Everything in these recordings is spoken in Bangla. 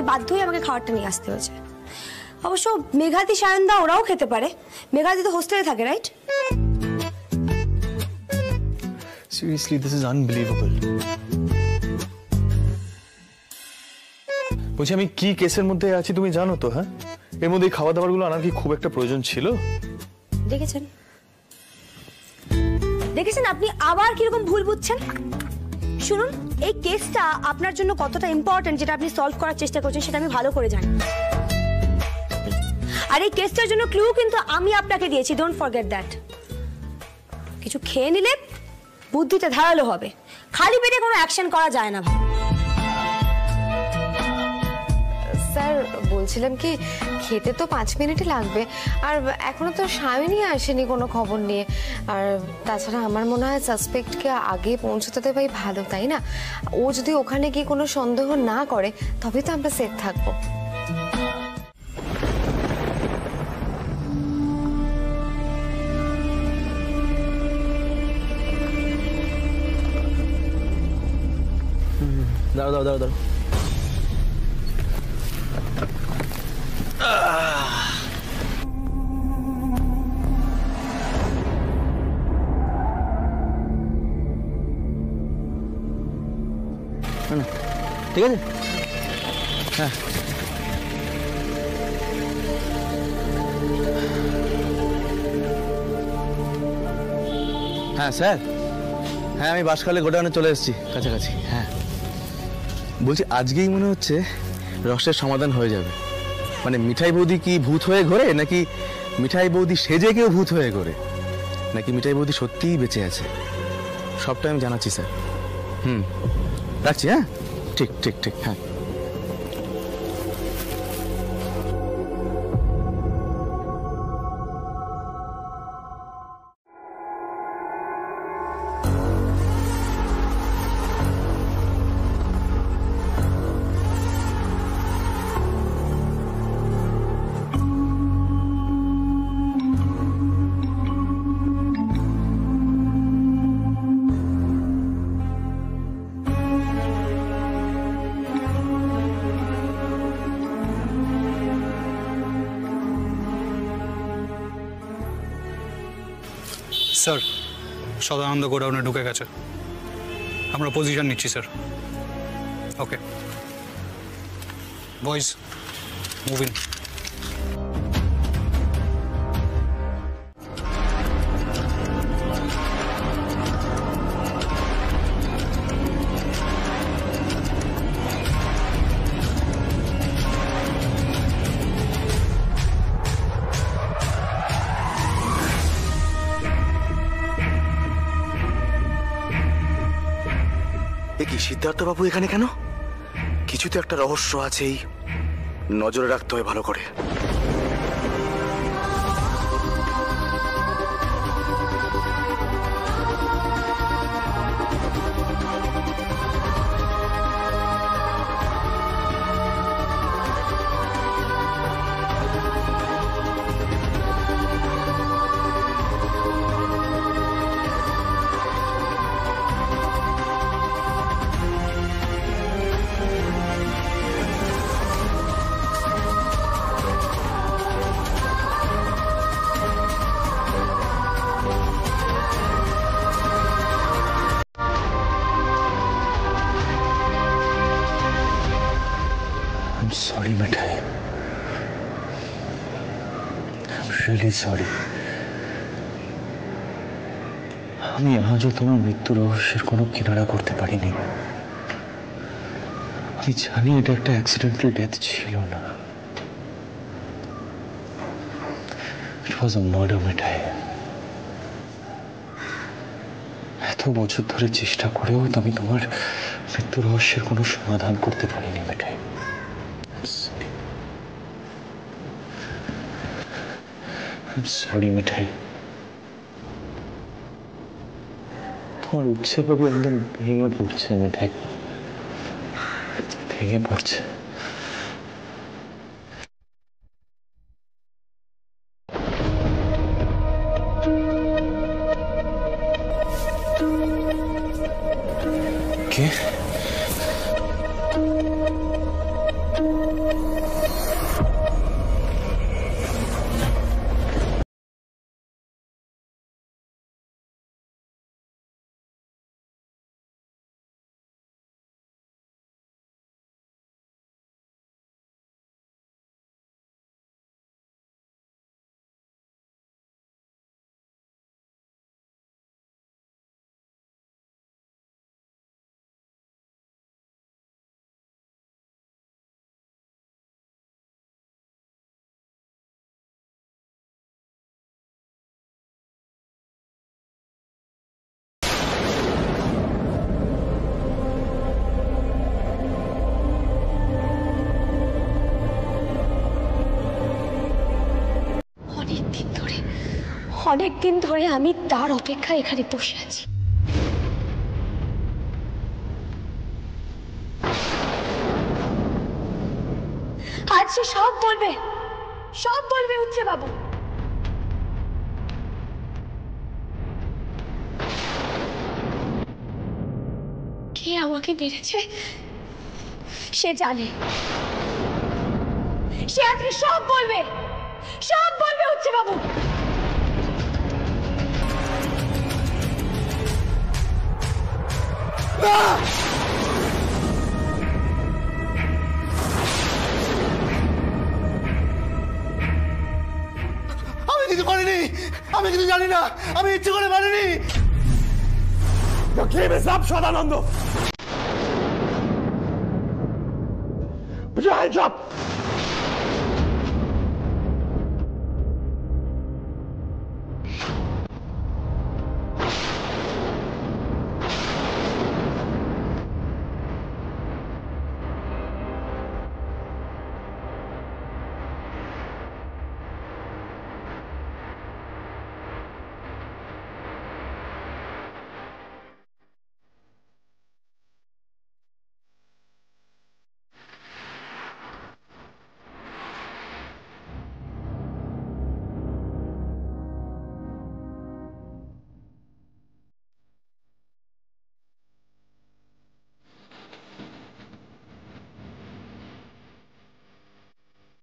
বাধ্য হয়ে আমাকে খাবারটা নিয়ে আসতে হয়েছে। অবশ্য মেঘাদি সায়নদা ওরাও খেতে পারে, মেঘাদি তো হোস্টেলে থাকে, right? Seriously, this is unbelievable. বলছি আমি কি কেসের মধ্যে আছি তুমি জানো তো? হ্যাঁ, এর মধ্যে খাওয়া দাওয়ারগুলো আনার কি খুব একটা প্রয়োজন ছিল? দেখেছেন দেখেছেন আপনি আবার কিরকম ভুল বুঝছেন। শুনুন, এই কেসটা আপনার জন্য কতটা ইম্পর্টেন্ট যেটা আপনি সলভ করার চেষ্টা করছেন সেটা আমি ভালো করে জানি। আর এই কেসটার জন্য ক্লু কিন্তু আমি আপনাকে দিয়েছি, ডোন্ট ফরগেট দ্যাট। কিছু খেয়ে নিলে বুদ্ধিটা ধারালো হবে, খালি পেটে কোনো অ্যাকশন করা যায় না। স্যার বলছিলাম কি, খেতে তো 5 মিনিটই লাগবে, আর এখনো তো সায়নী আসেনি কোনো খবর নিয়ে। আর তাছাড়া আমার মনে হয় সাসপেক্টকে আগে পৌঁছতে দেওয়াই ভালো, তাই না? ও যদি ওখানে গিয়ে কোনো সন্দেহ না করে তবে তো আমরা সেফ থাকবো। দাঁড়াও দাঁড়াও দাঁড়াও দাঁড়াও। ঠিক আছে, হ্যাঁ হ্যাঁ স্যার, হ্যাঁ আমি বাসখালে গোডাউনে চলে এসেছি, কাছাকাছি। হ্যাঁ বলছি আজকেই মনে হচ্ছে রহস্যের সমাধান হয়ে যাবে। মানে মিঠাই বৌদি কি ভূত হয়ে ঘোরে, নাকি মিঠাই বৌদি সেজে কেউ ভূত হয়ে ঘোরে, নাকি মিঠাই বৌদি সত্যিই বেঁচে আছে, সবটা আমি জানাচ্ছি স্যার। রাখছি, হ্যাঁ ঠিক ঠিক ঠিক, হ্যাঁ। স্যার সদানন্দ গোডাউনে ঢুকে গেছে, আমরা পজিশন নিচ্ছি স্যার। ওকে বয়েজ, মুভিং। কি সিদ্ধার্থ বাবু এখানে কেন? কিছু তো একটা রহস্য আছেই, নজরে রাখতে হয় ভালো করে। Sorry, Mithai. I'm really sorry. আমি আজও তোমার মৃত্যু রহস্যের কোনো কিনারা করতে পারিনি। আমি জানি এটা একটা অ্যাক্সিডেন্টাল ডেথ ছিল না। It was a murder, Mithai. এত বছর ধরে চেষ্টা করেও আমি তোমার মৃত্যু রহস্যের কোনো সমাধান করতে পারিনি, Mithai. I'm sorry, Mithai. তোমার উৎসে বাবু একদম ভেঙে পড়ছে, Mithai. ভেঙে পড়ছে। কে? অনেকদিন ধরে আমি তার অপেক্ষায় এখানে বসে আছি। আজ সে সব বলবে উচ্ছে বাবু। কে আমাকে মেরেছে সে জানে, সে আজকে সব বলবে উচ্ছে বাবু। আমি কিছু করিনি, আমি কিছু জানি না, আমি ইচ্ছে করে মারিনি। সব সদানন্দ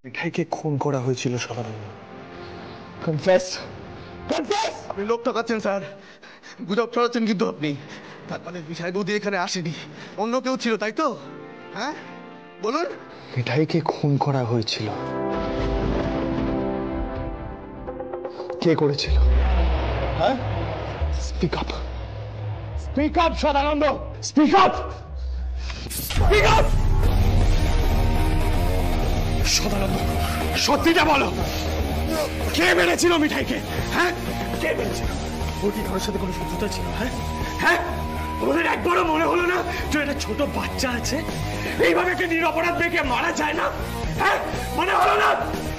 মিঠাইকে খুন করা হয়েছিল সদানন্দ। কনফেস, আপনি লোক ঠকাচ্ছেন স্যার, গুজব ছড়াচ্ছেন কিন্তু আপনি। তার মানে মিঠাই বৌদি এখানে আসেনি, অন্য কেউ ছিল, তাই তো? হ্যাঁ বলুন। মিঠাইকে খুন করা হয়েছিল, কে করেছিল? হ্যাঁ, speak up, speak up Sadananda, speak up, speak up. Sadananda, সত্যিটা বলো, কে মেরেছিল মিঠাইকে? হ্যাঁ, কে মেরেছিল? ওর কি কারোর সাথে কোনো শত্রুতা ছিল? হ্যাঁ হ্যাঁ, ওদের একবারও মনে হলো না যে একটা ছোট বাচ্চা আছে, এইভাবে একটা নিরপরাধ মেয়েকে মারা যায় না? হ্যাঁ, মনে হলো না?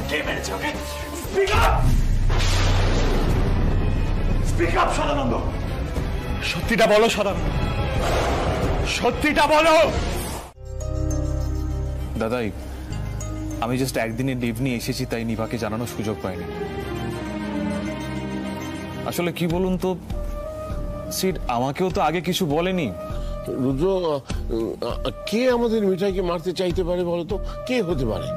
কে মেরেছে ওকে? Speak up, speak up Sadananda, সত্যিটা বলো সদানন্দ, সত্যিটা বলো। দাদাই, আমি জাস্ট একদিনের লিভ নিয়ে এসেছি, তাই নিভাকে জানানোর সুযোগ পাইনি। আসলে কি বলুন তো সিড, আমাকেও তো আগে কিছু বলেনি। রুদ্র, কে আমাদের মিঠাইকে মারতে চাইতে পারে বলতো? কে হতে পারে?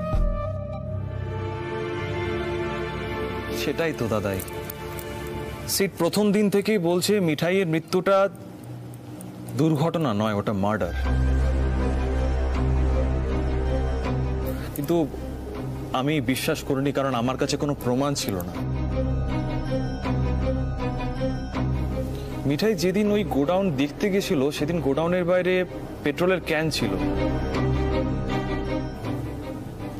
সেটাই তো দাদাই, সিড প্রথম দিন থেকেই বলছে মিঠাইয়ের মৃত্যুটা দুর্ঘটনা নয়, ওটা মার্ডার। কিন্তু আমি বিশ্বাস করিনি, কারণ আমার কাছে কোনো প্রমাণ ছিল না। মিঠাই যেদিন ওই গোডাউন দেখতে গেছিল, সেদিন গোডাউনের বাইরে পেট্রোলের ক্যান ছিল,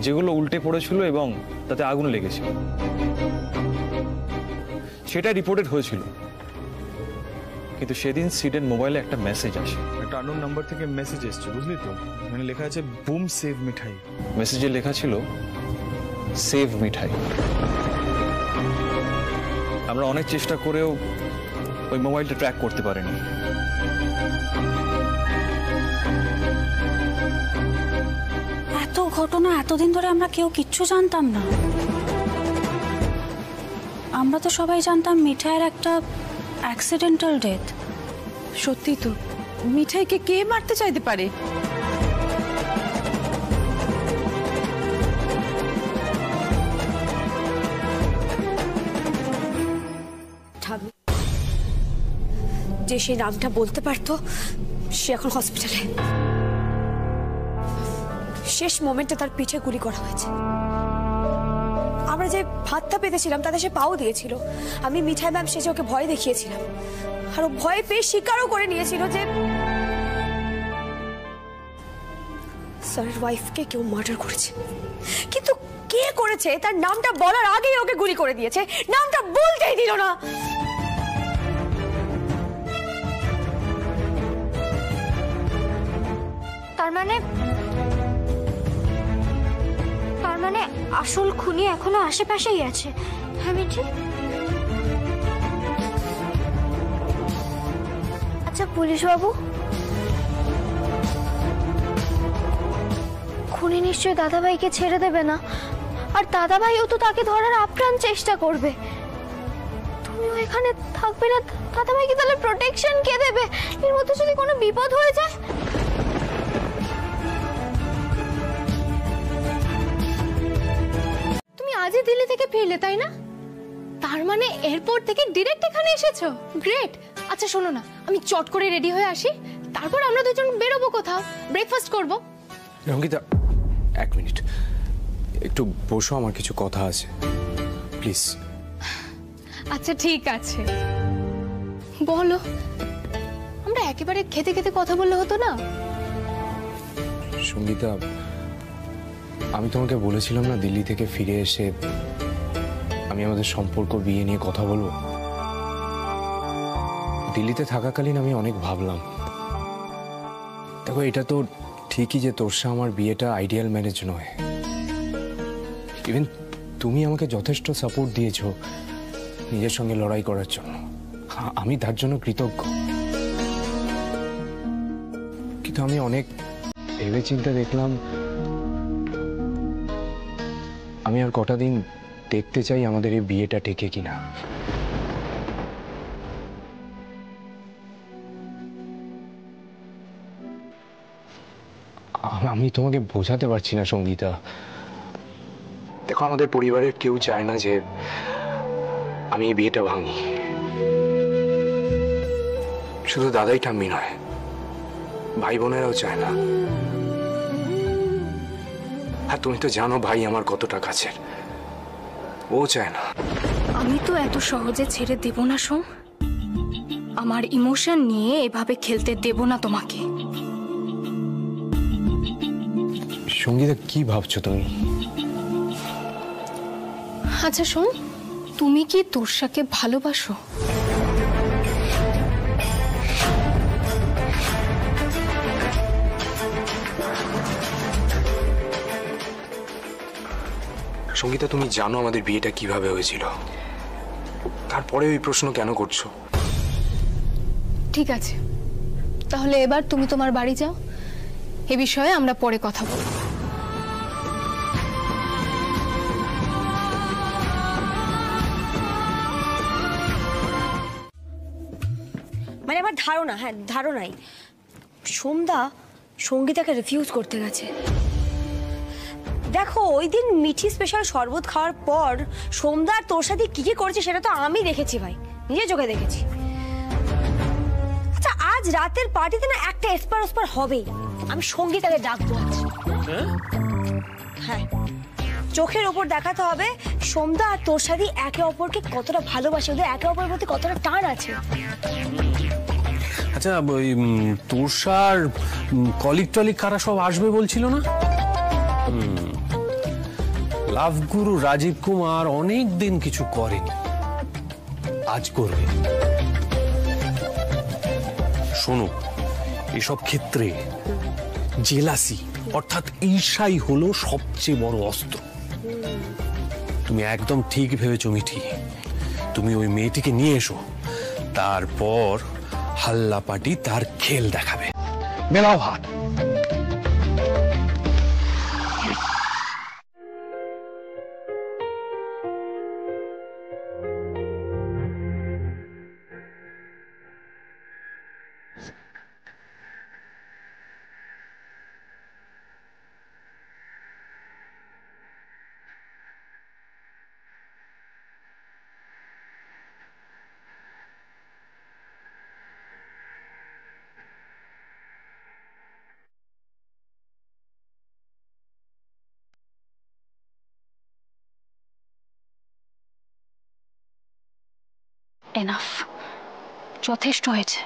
যেগুলো উল্টে পড়েছিল এবং তাতে আগুন লেগেছিল। সেটা রিপোর্টেড হয়েছিল, কিন্তু সেদিন সিডের মোবাইলে একটা মেসেজ আসে, একটা আননোন নাম্বার থেকে মেসেজ এসেছে, বুঝলি তো? মানে লেখা আছে বুম সেভ মিঠাই। মেসেজে লেখা ছিল সেভ মিঠাই। আমরা অনেক চেষ্টা করেও ওই মোবাইলটা ট্র্যাক করতে পারিনি। এত ঘটনা এতদিন ধরে আমরা কেউ কিচ্ছু জানতাম না। আমরা তো সবাই জানতাম মিঠাইয়ের একটা অ্যাক্সিডেন্টাল ডেথ। সত্যি তো, মিঠাইকে কে মারতে চাইতে পারে? যে সেই নামটা বলতে পারতো সে এখন হসপিটালে। শেষ মোমেন্টে তার পিঠে গুলি করা হয়েছে। আমরা যে ভাতটা পেতেছিলাম তাতে সে পাও দিয়েছিল। আমি মিঠাই ম্যাম সেজে ওকে ভয় দেখিয়েছিলাম, আর ও ভয় পেয়ে স্বীকারও করে নিয়েছিল যে স্যারের ওয়াইফকে কেউ মার্ডার করেছে। কিন্তু কে করেছে তার নামটা বলার আগেই ওকে গুলি করে দিয়েছে, নামটা বলতেই দিল না। তার মানে আসল খুনি এখনো আশেপাশেই আছে। হ্যাঁ মিঠি? আচ্ছা পুলিশ বাবু, খুনি নিশ্চয়ই দাদাভাইকে ছেড়ে দেবে না, আর দাদাভাইও তো তাকে ধরার আপ্রাণ চেষ্টা করবে। তুমিও এখানে থাকবে না, দাদাভাইকে তাহলে প্রোটেকশন কে দেবে? এর মধ্যে যদি কোনো বিপদ হয়ে যায়। তুমি আজই দিল্লি থেকে ফিরলে তাই না? তার মানে এয়ারপোর্ট থেকে ডিরেক্ট এখানে এসেছো? গ্রেট। আচ্ছা শোনো না, আমি চট করে রেডি হয়ে আসি, তারপর আমরা দুজন বেরোবো কোথাও, ব্রেকফাস্ট করবো। রঙ্গিতা, এক মিনিট, একটু বসো, আমার কিছু কথা আছে, প্লিজ। আচ্ছা ঠিক আছে, বলো। আমরা একেবারে খেতে খেতে কথা বললে হতো না? সঙ্গীতা, আমি তোমাকে বলেছিলাম না দিল্লি থেকে ফিরে এসে আমি আমাদের সম্পর্ক বিয়ে নিয়ে কথা বলবো। দিল্লিতে থাকাকালীন আমি অনেক ভাবলাম, দেখো এটা তো ঠিকই যে তোর সাথে আমার বিয়েটা আইডিয়াল ম্যারেজ নয়। ইভেন তুমি আমাকে যথেষ্ট সাপোর্ট দিয়েছো নিজের সঙ্গে লড়াই করার জন্য, আমি তার জন্য কৃতজ্ঞ। কিন্তু আমি অনেক ভেবে চিন্তে দেখলাম আমি আর কটা দিন দেখতে চাই আমাদের এই বিয়েটা টেকে কিনা। আমি তোমাকে বোঝাতে পারছি না সঙ্গীতা। দেখো আমাদের পরিবারের কেউ চায় না যে আমি এই বিয়েটা ভাঙি, শুধু দাদাই ঠাম্মি নয়, ভাই বোনেরাও চায় না। আর তুমি তো জানো ভাই আমার কতটা কাছের, ও চায় না। আমি তো এত সহজে ছেড়ে দেব না সোম, আমার ইমোশন নিয়ে এভাবে খেলতে দেব না তোমাকে। সঙ্গীতা কি ভাবছো তুমি? আচ্ছা শোন, তুমি কি তোরসাকে ভালোবাসো? সঙ্গীতা তুমি জানো আমাদের বিয়েটা কিভাবে হয়েছিল, তারপরে ওই প্রশ্ন কেন করছো? ঠিক আছে, তাহলে এবার তুমি তোমার বাড়ি যাও, এ বিষয়ে আমরা পরে কথা বলবো। মানে আমার ধারণা, হ্যাঁ ধারণাই, সোমদা সঙ্গীতাকে রিফিউজ করতে গেছে। দেখো ওই দিন মিঠি স্পেশাল শরবত খাওয়ার পর সোমদা আর তোর সাথে কি কি করেছে সেটা তো আমি দেখেছি ভাই, নিজে চোখে দেখেছি। আচ্ছা আজ রাতের পার্টিতে না একটা এসপার ওসপার হবেই, আমি সঙ্গীতাকে ডাকবো আজ। হ্যাঁ চোখের ওপর দেখাতে হবে সোমদা আর তোর সাথে একে অপরকে কতটা ভালোবাসে, ওদের একে অপরের প্রতি কতটা টান আছে। আচ্ছা ওই তোরসার কলিগ টলিগ কারা সব আসবে বলছিল না? লাভগুরু রাজীব কুমার অনেক দিন কিছু করেনি, আজ করবে। শোনো, এসব ক্ষেত্রে জেলাসি অর্থাৎ ঈর্ষাই হলো সবচেয়ে বড় অস্ত্র। তুমি একদম ঠিক ভেবেছো মিঠি, তুমি ওই মেয়েটিকে নিয়ে এসো, তারপর হাল্লা পাটি তার খেল দেখাবে। মেলাও হাত। এনাফ, যথেষ্ট হয়েছে।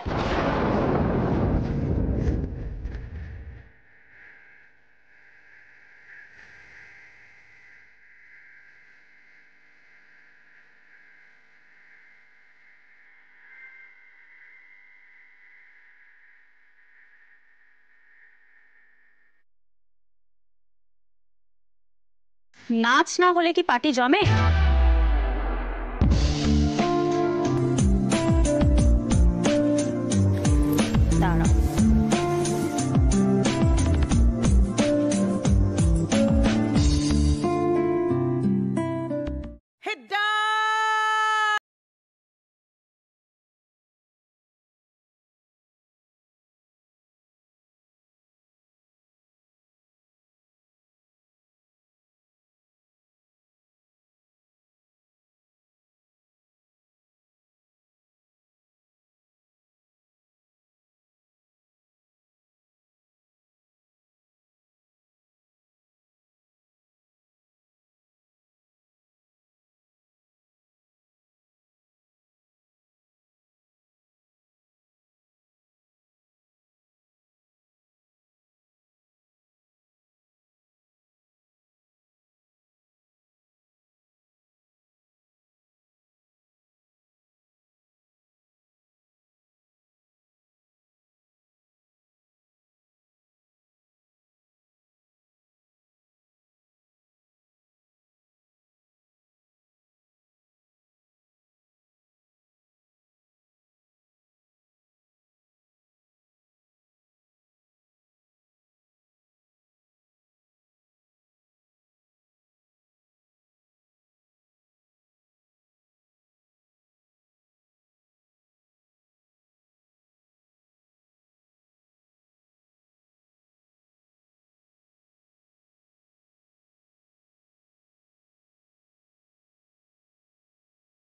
নাচ না হলে কি পার্টি জমে?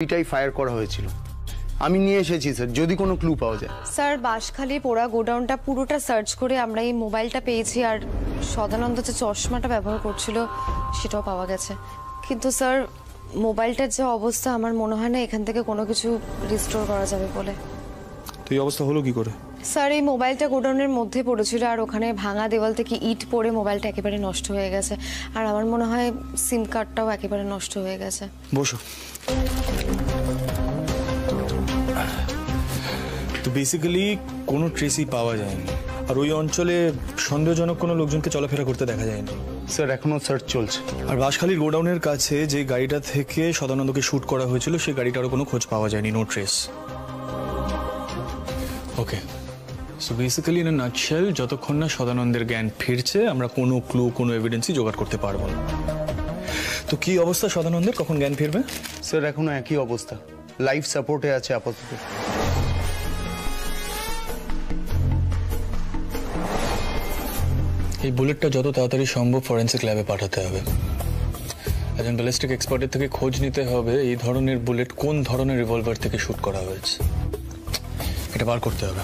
এটাই ফায়ার করা হয়েছিল। আমি নিয়ে এসেছি স্যার, যদি কোনো ক্লু পাওয়া যায়। স্যার বাঁশখালী পোড়া গোডাউনটা পুরোটা সার্চ করে আমরা এই মোবাইলটা পেয়েছি, আর সদানন্দ যে চশমাটা ব্যবহার করছিল সেটাও পাওয়া গেছে। কিন্তু স্যার মোবাইলটার যে অবস্থা, আমার মনে হয় না এখান থেকে কোনো কিছু রিস্টোর করা যাবে বলে। তো এই অবস্থা হলো কি করে? স্যার এই মোবাইলটা গোডাউনের মধ্যে পড়েছিল, আর ওখানে ভাঙা দেওয়াল থেকে ইট পড়ে মোবাইলটা একেবারে নষ্ট হয়ে গেছে। আর আমার মনে হয় সিম কার্ডটাও একেবারে নষ্ট হয়ে গেছে। বসো। তো বেসিক্যালি কোনো ট্রেসই পাওয়া যায়নি, আর ওই অঞ্চলে সন্দেহজনক কোনো লোকজনকে চলাফেরা করতে দেখা যায়নি। স্যার এখনো সার্চ চলছে। আর বাঁশখালীর গোডাউনের কাছে যে গাড়িটা থেকে সদানন্দকে শুট করা হয়েছিল সেই গাড়িটারও কোনো খোঁজ পাওয়া যায়নি, no trace. Okay, so basically in a nutshell, যতক্ষণ না সদানন্দের জ্ঞান ফিরছে আমরা কোনো ক্লু কোনো এভিডেন্সই জোগাড় করতে পারবো না। তো কি অবস্থা সদানন্দের, কখন জ্ঞান ফিরবে? স্যার এখনো একই অবস্থা, লাইফ সাপোর্টে আছে আপাতত। এই বুলেটটা যত তাড়াতাড়ি সম্ভব ফরেন্সিক ল্যাবে পাঠাতে হবে। একজন ব্যালিস্টিক এক্সপার্টের থেকে খোঁজ নিতে হবে এই ধরনের বুলেট কোন ধরনের রিভলভার থেকে শুট করা হয়েছে, এটা বার করতে হবে।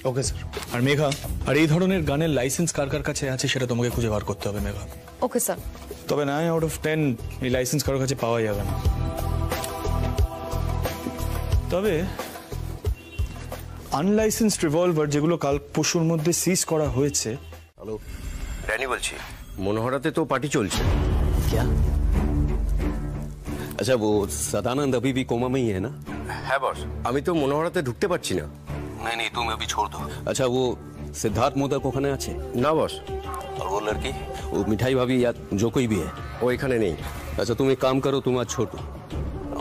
Okay sir. আর মেঘা, আর এই ধরনের গানের লাইসেন্স কার কার কাছে আছে সেটা তোমাকে খুঁজে বার করতে হবে মেঘা। Okay sir. তবে 9 আউট অফ 10 এই লাইসেন্স কারোর কাছে পাওয়া যাবে না। তবে আনলাইসেন্সড রিভলভার যেগুলো কাল পরশুর মধ্যে সিজ করা হয়েছে। হ্যালো, রনি বলছি। মনোহরাতে তো পার্টি চলছে। क्या? अच्छा वो सदानंद अभी भी कोमा में ही है ना? है बॉस। আমি তো মনোহরাতে ঢুকতে পারছি না। नहीं नहीं तुम अभी छोड़ दो। अच्छा वो सिद्धार्थ मोदक ওখানে আছে? না বস। और वो लड़की, वो मिठाई भाभी या जो कोई भी है, वो এখানে নেই। अच्छा তুমি কাম করো, তুমি আর ছোট।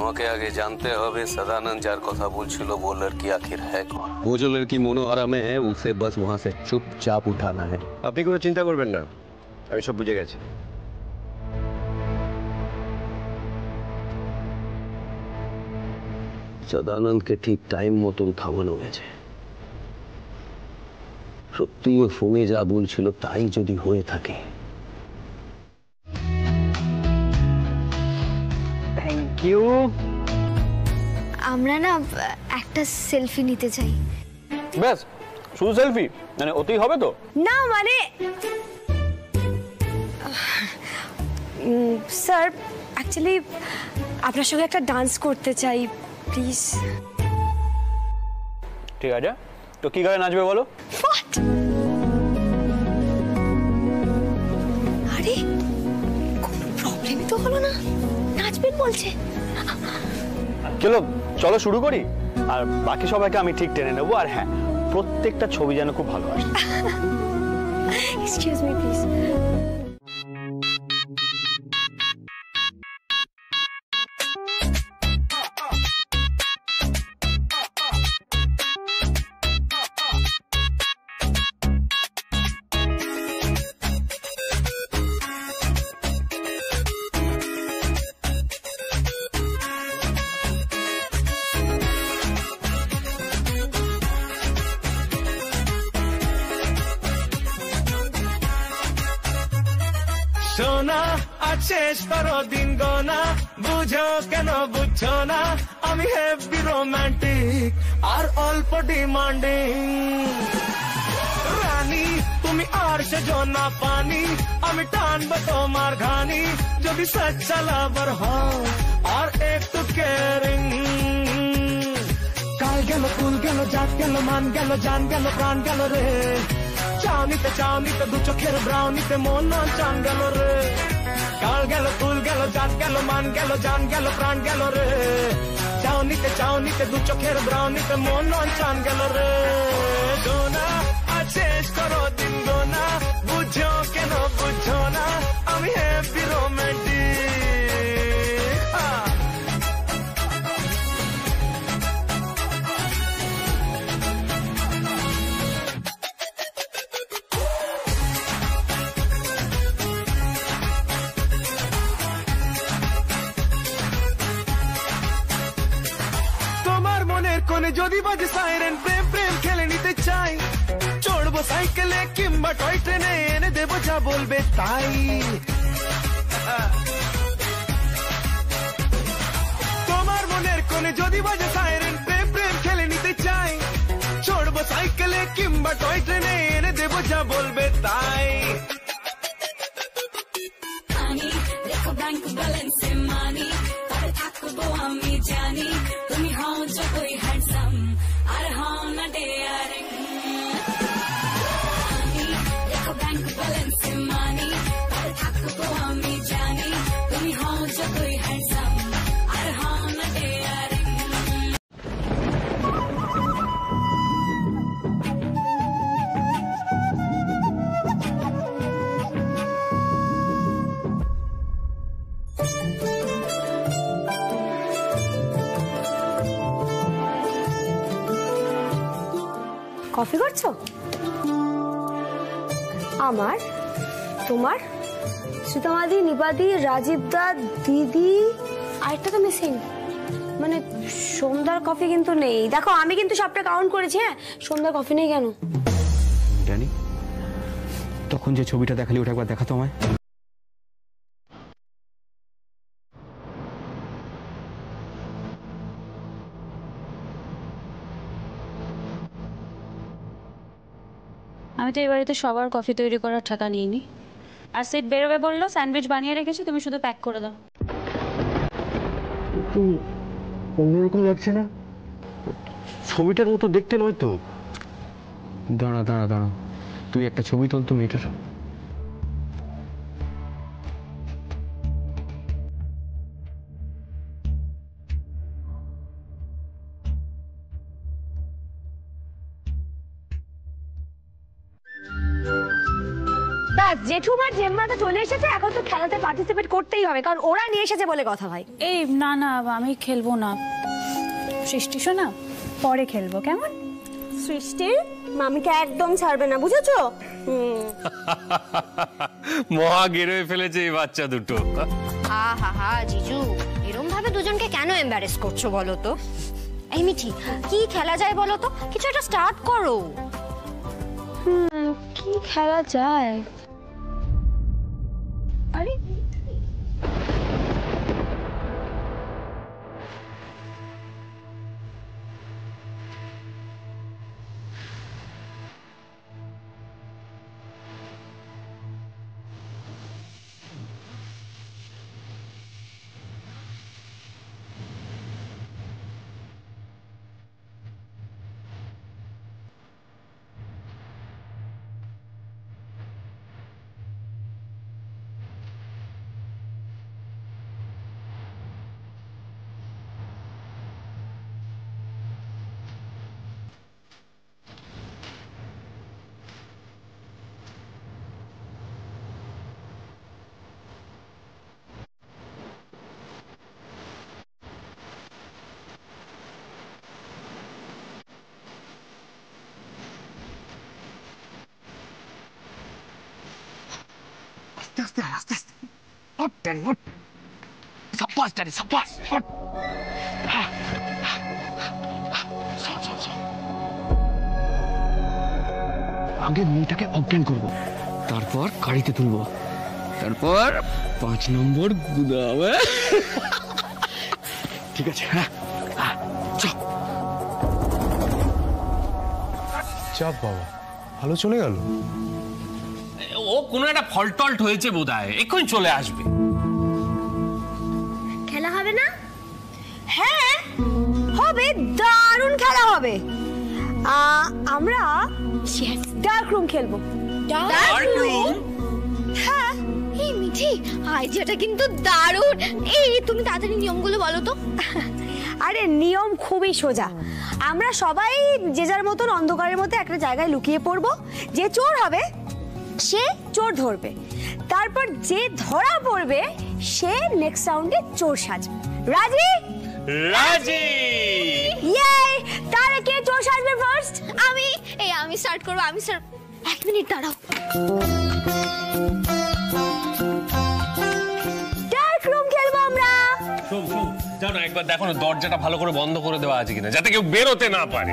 আমাকে আগে জানতে হবে सदानंद যার কথা বলছিল वो लड़की आखिर है कौन? वो जो लड़की मनोहरा में है उसे बस वहां से चुपचाप उठाना है। আপনি কোনো চিন্তা করবেন না, আমি সব বুঝে গেছি। সদানন্দকে ঠিক টাইম মতন থামানো গেছে। সত্যি ও ফোনে যা বলছিল তাই যদি হয়ে থাকে। Thank you. আমরা না একটা সেলফি নিতে চাই। ব্যাস, শুধু সেলফি? মানে ওতেই হবে তো? না মানে স্যার অ্যাকচুয়ালি আপনার সঙ্গে একটা ডান্স করতে চাই, প্লিজ। ঠিক আছে, তো কি গানে নাচবে বলো? আরে কোনো প্রবলেমই তো হলো না, নাচবেন বলছে। চলো চলো শুরু করি, আর বাকি সবাইকে আমি ঠিক টেনে নেবো। আর হ্যাঁ, প্রত্যেকটা ছবি যেন খুব ভালো আসে। Excuse me please. সোনা আজ শেষ করো দিন গোনা, বুঝো কেন বুঝছো না আমি হেভি রোমান্টিক আর অল্প ডিমান্ডিং। রানী তুমি আর সেজো না পানি, আমি টানবো তোমার ঘানি যদি সচ্চা লাভার হও আর একটু কেয়ারিং। কাল গেল ফুল গেল জাত গেল মান গেল জান গেল প্রাণ গেল রে, চাউনিতে দু চোখের ব্রাউনিতে মন চান গেল রে। কাল গেল ফুল গেল জাত গেল মান গেল জান গেল প্রাণ গেল রে, চাউনিতে দু চোখের ব্রাউনিতে মন চান গেল রে। গোনা আজ শেষ করো দিন গোনা, বুঝো কেন বুঝো না আমি হ্যাপি রোমান্টিক। কোনে যদি বাজে সাইরেন, প্রেম প্রেম খেলে নিতে চাই, চড়বো সাইকেলে কিংবা টয় ট্রেনে, এনে দেবো যা বলবে তাই। আমার মনের কোণে যদি বাজে সাইরেন, প্রেম প্রেম খেলে নিতে চাই। চড়বো সাইকেলে কিংবা টয় ট্রেনে, এনে দেবো যা বলবে তাই। দেখো ব্যাংক ব্যালেন্সে মানি, তবে থাকবো আমি জানি তুমি হও যতই হ্যান্ডসাম আর হও না ডেয়ারিং। দেখো ব্যাংক ব্যালেন্সে মানি, তবে থাকবো আমি জানি তুমি হও যতই হ্যান্ডসাম আর হও না ডেয়ারিং। কফি করছো? আমার, তোমার, সুতমাদি, নিপাদি, রাজীব দা, দিদি, আরেকটা তো মিসিং। মানে সন্ধ্যার কফি কিন্তু নেই। দেখো আমি কিন্তু সবটা কাউন্ট করেছি। হ্যাঁ, সন্ধ্যার কফি নেই কেন? জানি। তখন যে ছবিটা দেখালি ওটা একবার দেখাতো আমায়। আমি তো এই বাড়িতে সবার কফি তৈরি করার টাকা নিইনি। আর সিট বেরোবে বললো, স্যান্ডউইচ বানিয়ে রেখেছি, তুমি শুধু প্যাক করে দাও। অন্যরকম লাগছে না? ছবিটার মতো দেখতে নয় তো। দাঁড়া দাঁড়া দাঁড়া, তুই একটা ছবি তোল তো মেয়েটার। জেঠুমার জেম্মাটা চলে এসেছে, এখন তো খেলাতে পার্টিসিপেট করতেই হবে, কারণ ওরা নিয়ে এসেছে বলে কথা ভাই। এই না না, আমি খেলবো না। সৃষ্টি শোনা, পরে খেলবো কেমন? সৃষ্টি মামিকে একদম ছাড়বে না, বুঝেছো? মহা গেরোয় ফেলেছে এই বাচ্চা দুটো। আহা জিজু, এরকম ভাবে দুজনকে কেন এমবারেস করছো বলো তো? এই মিঠি, কি খেলা যায় বলো তো? কিছু একটা স্টার্ট করো। কি খেলা যায়? আরে আস্তে আস্তে আস্তে সাব্বাস ডানি, সাব্বাস। আগে মেয়েটাকে অজ্ঞান করবো, তারপর গাড়িতে তুলবো, তারপর 5 নম্বর গুদাবে। ঠিক আছে? হ্যাঁ, চপ চাপ বাবা, ভালো চলে গেল। ও কোনো একটা ফল্টল্ট হয়েছে বোধহয়, এক্ষুনি চলে আসবে। খেলা হবে না? হ্যাঁ হবে, দারুণ খেলা হবে। আমরা ডার্ক রুম খেলবো। Dark room? হ্যাঁ, এই মিঠি, আইডিয়াটা কিন্তু দারুণ। এই তুমি তাড়াতাড়ি নিয়মগুলো বলো তো। আরে নিয়ম খুবই সোজা। আমরা সবাই যে যার মতন অন্ধকারের মধ্যে একটা জায়গায় লুকিয়ে পড়বো। যে চোর হবে সে চোর ধরবে, তারপর যে ধরা পড়বে সে নেক্সট রাউন্ডে চোর সাজবে। রাজি? রাজি। ইয়ে, তাহলে কে চোর সাজবে ফার্স্ট? আমি। আমি স্টার্ট করব। আমি স্যার, 1 মিনিট দাঁড়াও। ডার্ক রুম খেলবো আমরা। যাও না, একবার দেখো না দরজাটা ভালো করে বন্ধ করে দেওয়া আছে কিনা, যাতে কেউ বেরোতে না পারে।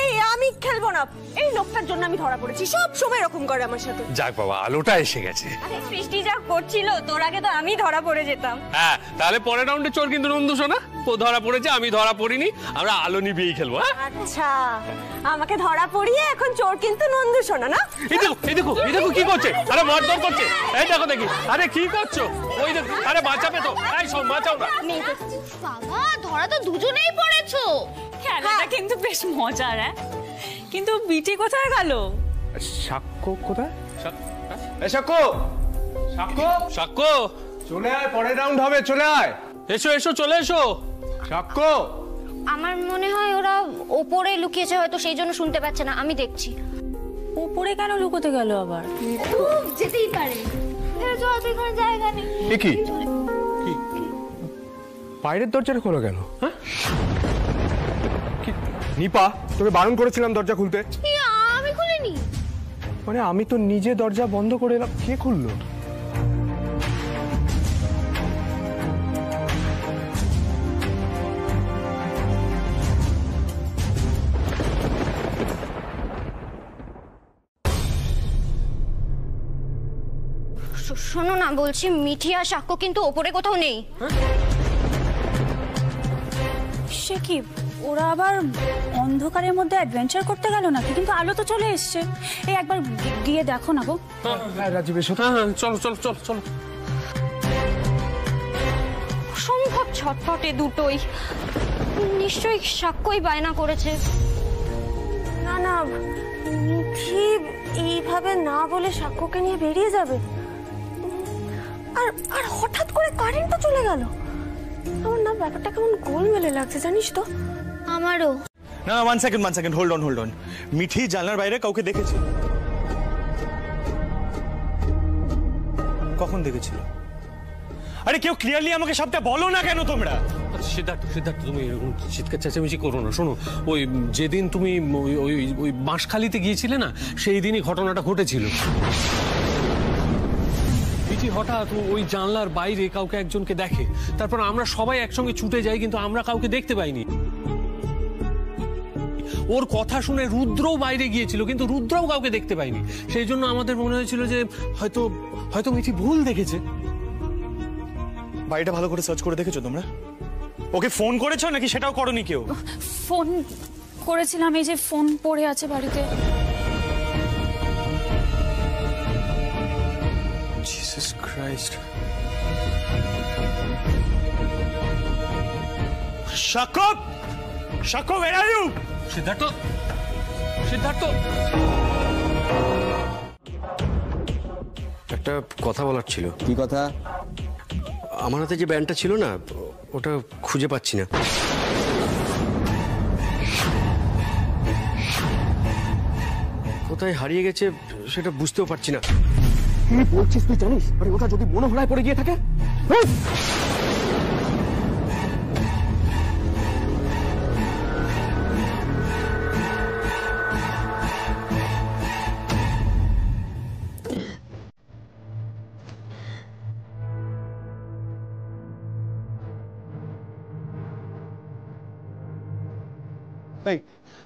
এই আমি আমি খেলবো না, এই লোকটার জন্য আমি ধরা পড়েছি, সব সময় এরকম করে আমার সাথে। যাক বাবা, আলোটা এসে গেছে। আরে সৃষ্টি যা করছিল তোর আগে তো আমি ধরা পড়ে যেতাম। হ্যাঁ, তাহলে পরের রাউন্ডে চোর কিন্তু নন্দু শোনা, ও ধরা পড়েছে, আমি ধরা পড়িনি, আমরা আলো নিভিয়েই খেলবো। হ্যাঁ, আচ্ছা, আমাকে ধরা পড়িয়ে এখন চোর কিন্তু নন্দু শোনা না? এই দেখো এই দেখো এই দেখো কি করছে, আরে মারধর করছে, এই দেখো দেখি, আরে কি করছো, ওই দেখো, আরে বাঁচাবে তো, এই সব বাঁচাও না। বাবা, ধরা তো দুজনেই পড়েছো। খেলাটা কিন্তু বেশ মজার। কিন্তু বিটি কোথায় গেল? সাক্ষ্য কোথায়? সাক্ষ্য, সাক্ষ্য, সাক্ষ্য, চলে আয়, পরের রাউন্ড হবে, চলে আয়। এসো এসো, চলে এসো। সাক্ষ্য, আমার মনে হয় ওরা ওপরে লুকিয়েছে, হয়তো সেই জন্য শুনতে পাচ্ছে না, আমি দেখছি। উপরে কেন লুকোতে গেল আবার? যেতেই পারে, হয়তো এখানে জায়গা নেই। এ কি? বাইরের দরজাটা খোলা কেন? হ্যাঁ, নিপা, তোকে বারণ করেছিলাম দরজা খুলতে। আমি খুলিনি। মানে আমি তো নিজে দরজা বন্ধ করে এলাম, কে খুললো? শোনো না, বলছি মিঠি আর সাক্ষ্য কিন্তু ওপরে কোথাও নেই। সে কি, ওরা আবার অন্ধকারের মধ্যে অ্যাডভেঞ্চার করতে গেল নাকি? কিন্তু আলো তো চলে এসছে। এই একবার গিয়ে দেখো না গো। রাজীব, এসো। হ্যাঁ, চলো চলো চলো চলো। সম্ভব ছটফটে দুটোই, নিশ্চয়ই সাক্ষ্যই বায়না করেছে। না না, মিঠি এইভাবে না বলে সাক্ষ্যকে নিয়ে বেরিয়ে যাবে। আর আর হঠাৎ করে কারেন্টটা চলে গেল। আমার না ব্যাপারটা কেমন গোলমেলে লাগছে, জানিস তো? আমারও। না, one second, hold on. Mithi জানলার বাইরে কাউকে দেখেছে? কখন দেখেছিল? আরে কেউ ক্লিয়ারলি আমাকে সবটা বলো না কেন তোমরা? সিদ্ধার্থ, তুমি চিৎকার চেঁচামেচি করো না। শোনো, ওই যেদিন তুমি ওই বাঁশখালীতে গিয়েছিলে না, সেই দিনই ঘটনাটা ঘটেছিল। হঠাৎ ওই জানলার বাইরে কাউকে একজনকে দেখে, তারপর আমরা সবাই একসঙ্গে ছুটে যাই, কিন্তু আমরা কাউকে দেখতে পাইনি। ওর কথা শুনে রুদ্রও বাইরে গিয়েছিল, কিন্তু রুদ্রও কাউকে দেখতে পাইনি। সেই জন্য আমাদের মনে হয়েছিল যে হয়তো মিঠি ভুল দেখেছে। বাড়িটা ভালো করে সার্চ করে দেখেছো তোমরা? ওকে ফোন করেছো নাকি সেটাও করনি কেউ? ফোন করেছিলাম, এই যে ফোন পড়ে আছে বাড়িতে। Jesus Christ. Shakko, where are you? Siddharth, একটা কথা বলার ছিল। কি কথা? আমার হাতে যে ব্যান্ডটা ছিল না, ওটা খুঁজে পাচ্ছি না। কোথায় হারিয়ে গেছে সেটা বুঝতেও পারছি না। কি বলছিস তুই জানিস? আরে ওটা যদি মনোহলায় পড়ে গিয়ে থাকে?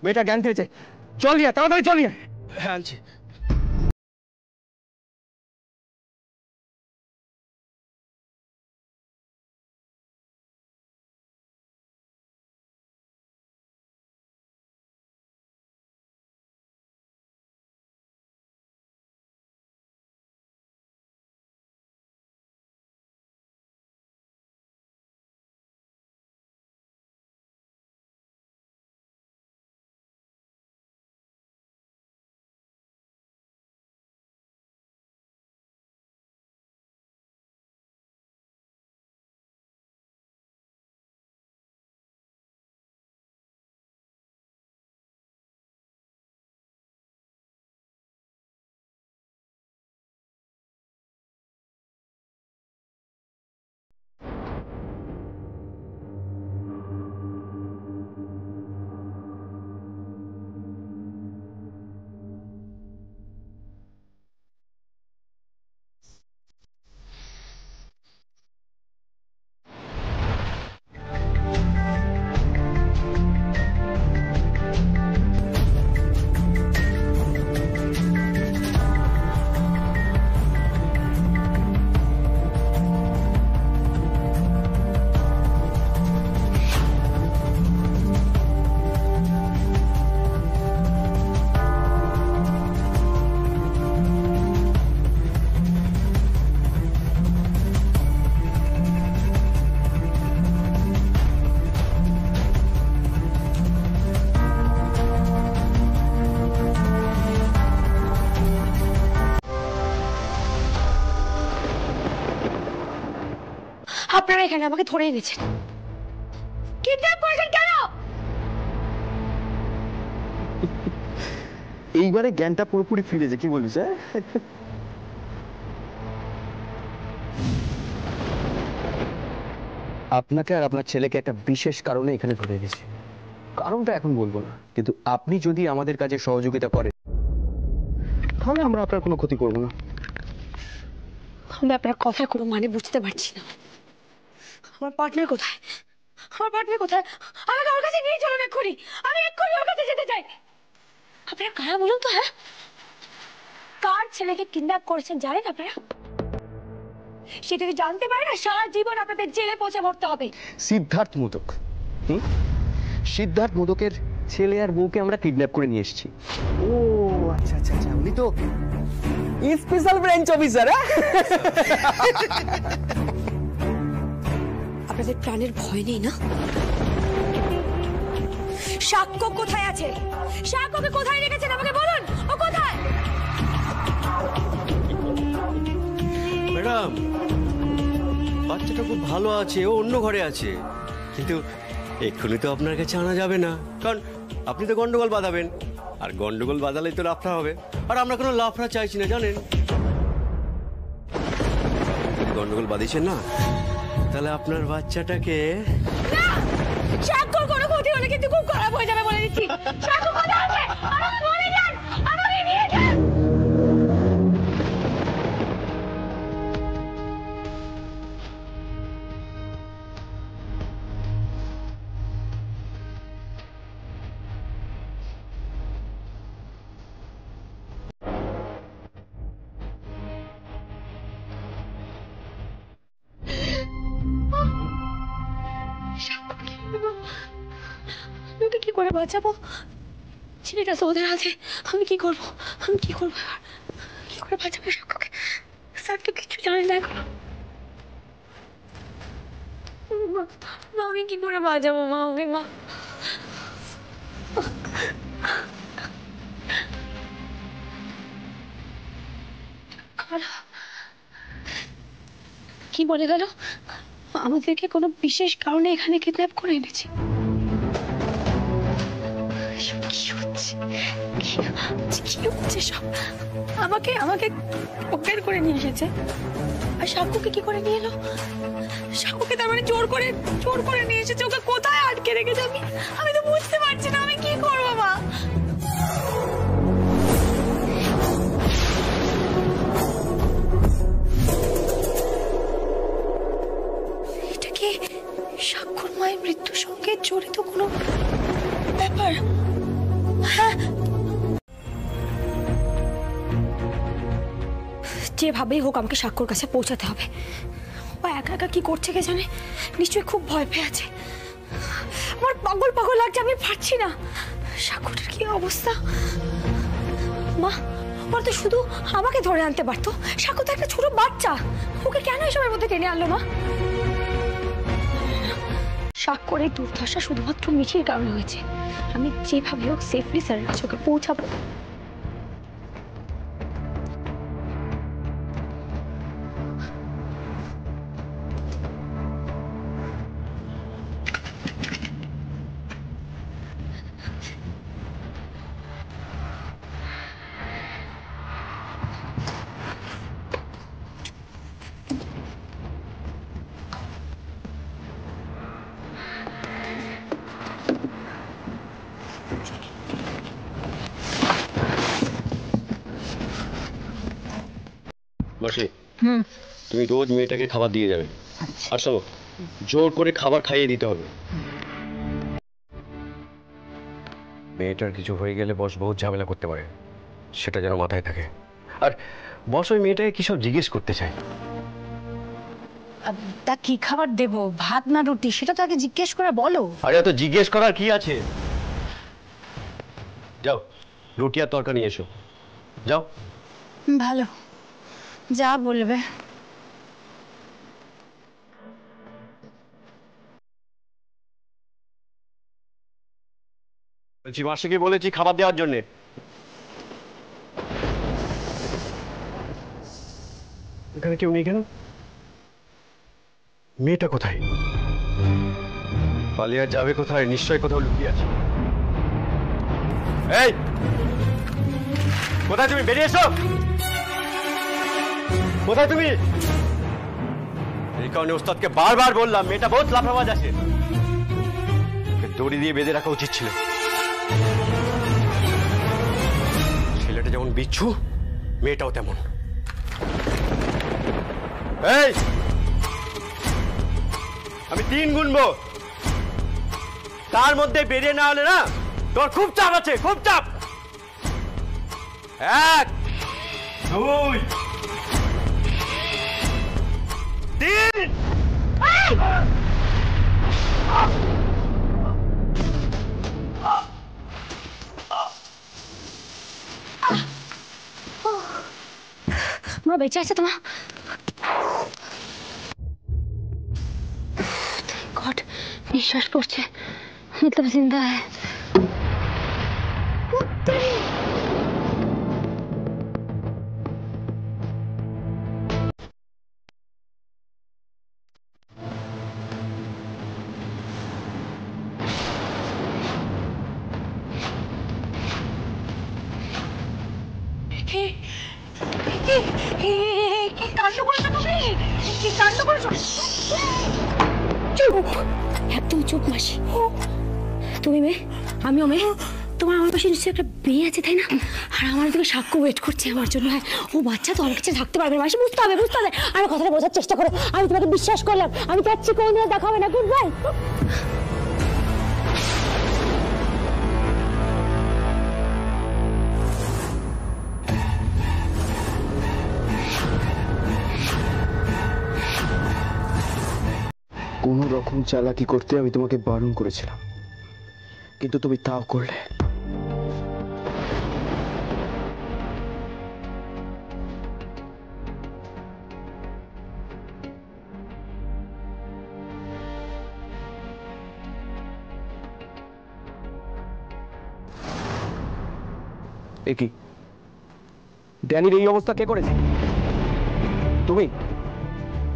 মেয়েটা জ্ঞান ফিরেছে, চল তাড়াতাড়ি চল। হ্যাঁ, আনছি। আপনারা এখানে আমাকে ধরে এনেছেন, কিডন্যাপ করেছেন কেন? এইবারে জ্ঞানটা পুরোপুরি ফিরেছে, কি বলিস? হ্যাঁ, আপনাকে আর আপনার ছেলেকে একটা বিশেষ কারণে এখানে ধরে এনেছি। কারণটা এখন বলবো না, কিন্তু আপনি যদি আমাদের কাজে সহযোগিতা করেন তাহলে আমরা আপনার কোনো ক্ষতি করবো না। আমি আপনার কথা কোনো মানে বুঝতে পারছি না। আমার পার্টনার কোথায়? আমার পার্টনার কোথায়? আমাকে ওর কাছে নিয়ে চলুন এক্ষুনি, আমি এক্ষুনি ওর কাছে যেতে চাই। আপনারা কারা বলুন তো? হ্যাঁ, কার ছেলেকে কিডন্যাপ করেছেন জানেন আপনারা? সেটা যদি জানতে পারেন না, সারা জীবন আপনাদের জেলে পচে মরতে হবে। সিদ্ধার্থ মোদক, সিদ্ধার্থ মোদকের ছেলে আর বউকে আমরা কিডন্যাপ করে নিয়ে এসেছি। ও আচ্ছা আচ্ছা আচ্ছা, উনি তো স্পেশাল ব্রাঞ্চ অফিসার। আপনাদের প্রাণের ভয় নেই না? সাক্ষ্য কোথায় আছে? সাক্ষ্যকে কোথায় রেখেছেন আমাকে বলুন, ও কোথায়? ম্যাডাম, বাচ্চাটা খুব ভালো আছে, ও অন্য ঘরে আছে, কিন্তু এক্ষুনি তো আপনার কাছে আনা যাবে না, কারণ আপনি তো গন্ডগোল বাঁধাবেন, আর গন্ডগোল বাঁধালেই তো লাফড়া হবে, আর আমরা কোনো লাফড়া চাইছি না জানেন। গন্ডগোল বাঁধিয়েছেন না, তাহলে আপনার বাচ্চাটাকে সাক্ষ্যর কোনো ক্ষতি হলে কিন্তু খুব খারাপ হয়ে যাবে বলে দিচ্ছি। সাক্ষ্য কোথায় আছে? আমাকে বলে যান, আমাকে নিয়ে যান। আমি কি করে বাঁচাবো? ছেলেটা তো ওদের আছে, আমি কি করবো? আমি কি করবো? কি করে বাঁচাবো সাক্ষ্যকে? স্যার তো কিছু জানে না এখন। মা, আমি কি করে বাঁচাবো? মা, আমি মা কি বলে গেল? আমাদেরকে কোনো বিশেষ কারণে এখানে কিডন্যাপ করে এনেছে। কি হচ্ছে সব? আমাকে অজ্ঞান করে নিয়ে এসেছে, আর সাক্ষ্যকে কি করে নিয়ে এলো? সাক্ষ্যকে তার মানে জোর করে নিয়ে এসেছে। ওকে কোথায় আটকে রেখেছে? আমি তো বুঝতে পারছি না, আমি কি করবো মা? এটা কি সাক্ষ্যর মায়ের মৃত্যুর সঙ্গে জড়িত কোনো ব্যাপার? হ্যাঁ, যেভাবেই হোক আমাকে সাক্ষ্যর কাছে পৌঁছাতে হবে। ও একা একা কি করছে কে জানে, নিশ্চয়ই খুব ভয় পেয়ে আছে। আমার পাগল লাগছে, আমি পারছি না। সাক্ষ্যটার কি অবস্থা? মা, ওর তো শুধু আমাকে ধরে আনতে পারতো। সাক্ষ্য তো একটা ছোট বাচ্চা, ওকে কেন এসবের মধ্যে টেনে আনলো মা? সাক্ষ্যর এই দুর্দশা শুধুমাত্র মিঠির কারণে হয়েছে। আমি যেভাবে হোক সেফলি স্যারের কাছে ওকে পৌঁছাবো। মাসি, তুমি রোজ মেয়েটাকে খাবার দিয়ে যাবে, আর শোনো, জোর করে খাবার খাইয়ে দিতে হবে। মেয়েটার কিছু হয়ে গেলে বস বহুত ঝামেলা করতে পারে, সেটা যেন মাথায় থাকে। আর বস ওই মেয়েটাকে কি সব জিজ্ঞেস করতে চায়। তা কি খাবার দেব, ভাত না রুটি, সেটা তো আগে জিজ্ঞেস করে বলো। আরে তো জিজ্ঞেস করার কি আছে? যাও, রুটি আর তরকারি নিয়ে এসো, যাও। ভালো, যা বলবে। বলছি মাসিকে বলেছি খাবার দেওয়ার জন্যে। এখানে কেউ নেই কেন? মেয়েটা কোথায়? পালিয়ে যাবে কোথায়? নিশ্চয় কোথাও লুকিয়ে আছে। এই কোথায় তুমি? বেরিয়ে এসো। কোথায় তুমি? এই কারণে ওস্তাদকে বারবার বললাম মেয়েটা বহুত লাফাবাজ আছে, দড়ি দিয়ে বেঁধে রাখা উচিত ছিল। ছেলেটা যেমন বিচ্ছু, মেয়েটাও তেমন। এই আমি 3 গুনবো, তার মধ্যে বেরিয়ে না হলে না তোর খুব চাপ আছে, খুব চাপ। 1 2 3 মা বেঁচে আছে তোমার? গড, নিঃশ্বাস পড়ছে, मतलब जिंदा है। একদম চুপ মাসি। তুমি মেয়ে, আমিও মেয়ে। তোমার আমার পাশে নিশ্চয়ই একটা মেয়ে আছে, তাই না? আর আমার দিকে সাক্ষ্য ওয়েট করছে আমার জন্য। হ্যাঁ, ও বাচ্চা তো আমার কাছে থাকতে পারবে মাসি। বুঝতে হবে, বুঝতে হবে। আমার কথাটা বোঝার চেষ্টা করো। আমি তোমাকে বিশ্বাস করলাম, আমি যাচ্ছি, কোনদিনও দেখা হবে না। Good bye. কোনো রকম চালাকি করতে আমি তোমাকে বারণ করেছিলাম, কিন্তু তুমি তাও করলে। কি ড্যানির এই অবস্থা কে করেছে? তুমি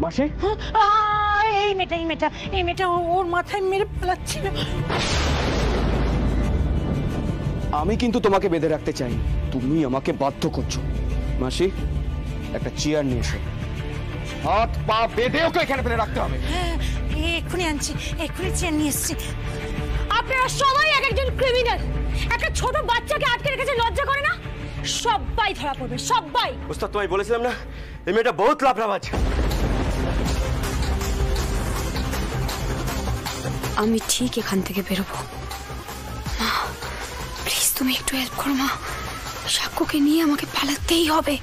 মাসি? এই মেয়েটা ওর মাথায় মেরে পালাচ্ছিল। আমি কিন্তু তোমাকে বেঁধে রাখতে চাই, তুমি আমাকে বাধ্য করছো। মাসি, একটা চেয়ার নিয়ে এসো, হাত পা বেঁধে ওকে এখানে ফেলে রাখতে হবে। হ্যাঁ, এক্ষুনি আনছি, এক্ষুনি চেয়ার নিয়ে এসছি। আপনারা সবাই এক একজন ক্রিমিনাল। একটা ছোট বাচ্চাকে আটকে রেখেছে, লজ্জা করে না? সবাই ধরা পড়বে, সবাই। ওস্তাদ, তোমায় বলেছিলাম না এই মেয়েটা বহুত লাফড়াবাজ। আমি ঠিক এখান থেকে বেরোবো। মা প্লিজ তুমি একটু হেল্প করো মা, সাক্ষ্যকে নিয়ে আমাকে পালাতেই হবে।